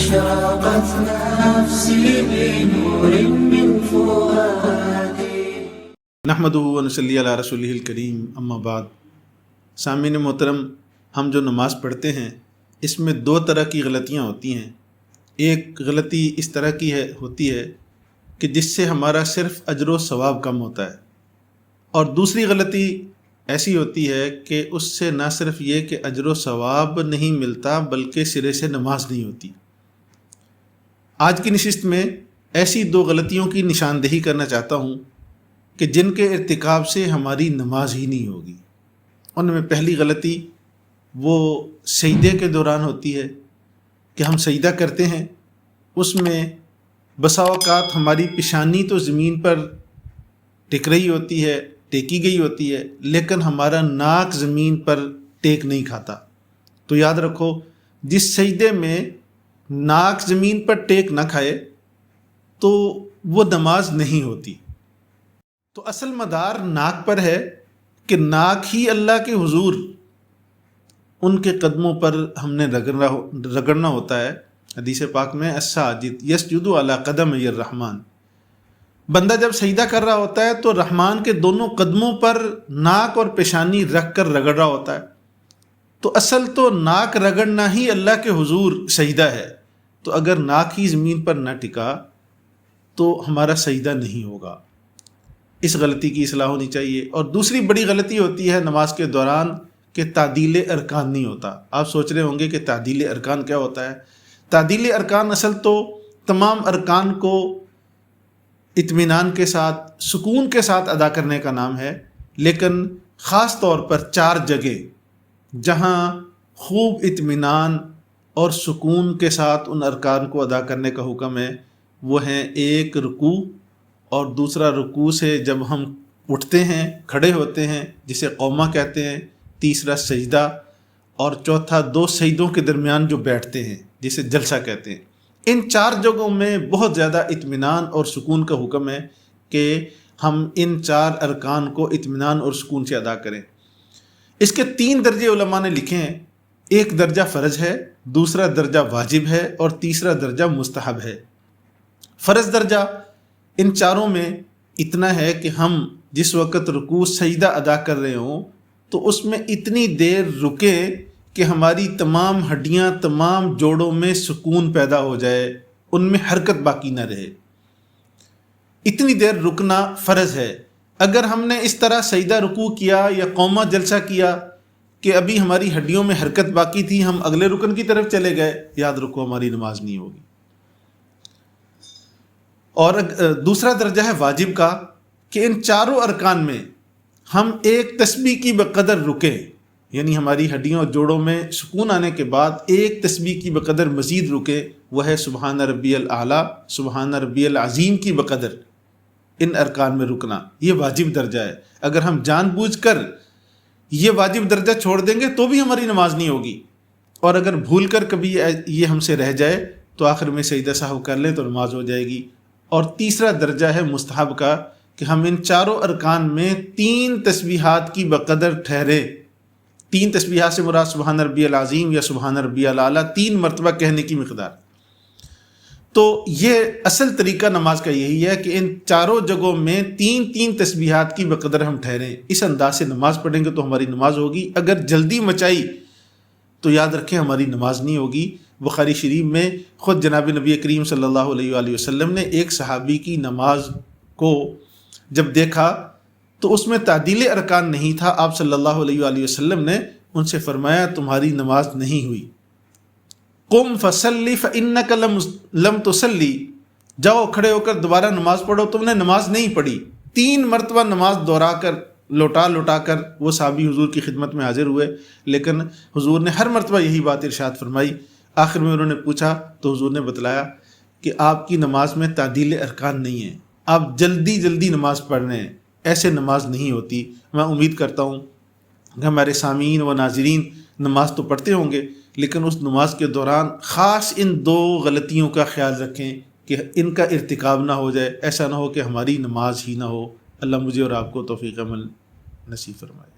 أشرقت نفسي بنور من فؤادي نحمدہ و نصلی علی رسولہ الکریم، اما بعد۔ سامعین محترم، ہم جو نماز پڑھتے ہیں اس میں دو طرح کی غلطیاں ہوتی ہیں۔ ایک غلطی اس طرح کی ہوتی ہے کہ جس سے ہمارا صرف اجر و ثواب کم ہوتا ہے، اور دوسری غلطی ایسی ہوتی ہے کہ اس سے نہ صرف یہ کہ اجر و ثواب نہیں ملتا بلکہ سرے سے نماز نہیں ہوتی۔ آج کی نشست میں ایسی دو غلطیوں کی نشاندہی کرنا چاہتا ہوں کہ جن کے ارتکاب سے ہماری نماز ہی نہیں ہوگی۔ ان میں پہلی غلطی وہ سجدے کے دوران ہوتی ہے کہ ہم سجدہ کرتے ہیں، اس میں بسا اوقات ہماری پیشانی تو زمین پر ٹک رہی ہوتی ہے، ٹیکی گئی ہوتی ہے، لیکن ہمارا ناک زمین پر ٹیک نہیں کھاتا۔ تو یاد رکھو، جس سجدے میں ناک زمین پر ٹیک نہ کھائے تو وہ نماز نہیں ہوتی۔ تو اصل مدار ناک پر ہے کہ ناک ہی اللہ کے حضور ان کے قدموں پر ہم نے رگڑنا ہوتا ہے۔ حدیث پاک میں الساجد یسجد علی قدمی الرحمن، بندہ جب سجدہ کر رہا ہوتا ہے تو رحمان کے دونوں قدموں پر ناک اور پیشانی رکھ کر رگڑ رہا ہوتا ہے۔ تو اصل تو ناک رگڑنا ہی اللہ کے حضور سجدہ ہے۔ تو اگر ناک ہی زمین پر نہ ٹکا تو ہمارا سجدہ نہیں ہوگا۔ اس غلطی کی اصلاح ہونی چاہیے۔ اور دوسری بڑی غلطی ہوتی ہے نماز کے دوران کہ تعدیل ارکان نہیں ہوتا۔ آپ سوچ رہے ہوں گے کہ تعدیل ارکان کیا ہوتا ہے؟ تعدیل ارکان اصل تو تمام ارکان کو اطمینان کے ساتھ، سکون کے ساتھ ادا کرنے کا نام ہے، لیکن خاص طور پر 4 جگہ جہاں خوب اطمینان اور سکون کے ساتھ ان ارکان کو ادا کرنے کا حکم ہے، وہ ہیں: ایک رکوع، اور دوسرا رکوع سے جب ہم اٹھتے ہیں، کھڑے ہوتے ہیں، جسے قومہ کہتے ہیں، تیسرا سجدہ، اور چوتھا 2 سجدوں کے درمیان جو بیٹھتے ہیں جسے جلسہ کہتے ہیں۔ ان 4 جگہوں میں بہت زیادہ اطمینان اور سکون کا حکم ہے کہ ہم ان 4 ارکان کو اطمینان اور سکون سے ادا کریں۔ اس کے 3 درجے علماء نے لکھے ہیں۔ ایک درجہ فرض ہے، دوسرا درجہ واجب ہے، اور تیسرا درجہ مستحب ہے۔ فرض درجہ ان 4 میں اتنا ہے کہ ہم جس وقت رکوع سجدہ ادا کر رہے ہوں تو اس میں اتنی دیر رکیں کہ ہماری تمام ہڈیاں، تمام جوڑوں میں سکون پیدا ہو جائے، ان میں حرکت باقی نہ رہے۔ اتنی دیر رکنا فرض ہے۔ اگر ہم نے اس طرح سجدہ رکوع کیا یا قومہ جلسہ کیا کہ ابھی ہماری ہڈیوں میں حرکت باقی تھی، ہم اگلے رکن کی طرف چلے گئے، یاد رکھو ہماری نماز نہیں ہوگی۔ اور دوسرا درجہ ہے واجب کا کہ ان 4 ارکان میں ہم ایک تسبیح کی بقدر رکیں، یعنی ہماری ہڈیوں اور جوڑوں میں سکون آنے کے بعد ایک تسبیح کی بقدر مزید رکیں، وہ ہے سبحان ربی الاعلیٰ، سبحان ربی العظیم کی بقدر ان ارکان میں رکنا۔ یہ واجب درجہ ہے۔ اگر ہم جان بوجھ کر یہ واجب درجہ چھوڑ دیں گے تو بھی ہماری نماز نہیں ہوگی، اور اگر بھول کر کبھی یہ ہم سے رہ جائے تو آخر میں سجدہ سہو کر لیں تو نماز ہو جائے گی۔ اور تیسرا درجہ ہے مستحب کا کہ ہم ان 4 ارکان میں 3 تسبیحات کی بقدر ٹھہرے۔ 3 تسبیحات سے مراد سبحان ربی العظیم یا سبحان ربی الاعلیٰ 3 مرتبہ کہنے کی مقدار۔ تو یہ اصل طریقہ نماز کا یہی ہے کہ ان 4 جگہوں میں 3 تسبیحات کی بقدر ہم ٹھہریں۔ اس انداز سے نماز پڑھیں گے تو ہماری نماز ہوگی۔ اگر جلدی مچائی تو یاد رکھیں ہماری نماز نہیں ہوگی۔ بخاری شریف میں خود جناب نبی کریم صلی اللہ علیہ وآلہ وسلم نے ایک صحابی کی نماز کو جب دیکھا تو اس میں تعدیل ارکان نہیں تھا۔ آپ صلی اللہ علیہ وآلہ وسلم نے ان سے فرمایا تمہاری نماز نہیں ہوئی، قم فصلی فإنک لم تصلی، جاؤ کھڑے ہو کر دوبارہ نماز پڑھو، تم نے نماز نہیں پڑھی۔ 3 مرتبہ نماز دہرا کر لوٹا کر وہ صحابی حضور کی خدمت میں حاضر ہوئے، لیکن حضور نے ہر مرتبہ یہی بات ارشاد فرمائی۔ آخر میں انہوں نے پوچھا تو حضور نے بتلایا کہ آپ کی نماز میں تعدیل ارکان نہیں ہے، آپ جلدی نماز پڑھ رہے ہیں، ایسے نماز نہیں ہوتی۔ میں امید کرتا ہوں کہ ہمارے سامعین و ناظرین نماز تو پڑھتے ہوں گے، لیکن اس نماز کے دوران خاص ان 2 غلطیوں کا خیال رکھیں کہ ان کا ارتکاب نہ ہو جائے، ایسا نہ ہو کہ ہماری نماز ہی نہ ہو۔ اللہ مجھے اور آپ کو توفیق عمل نصیب فرمائے۔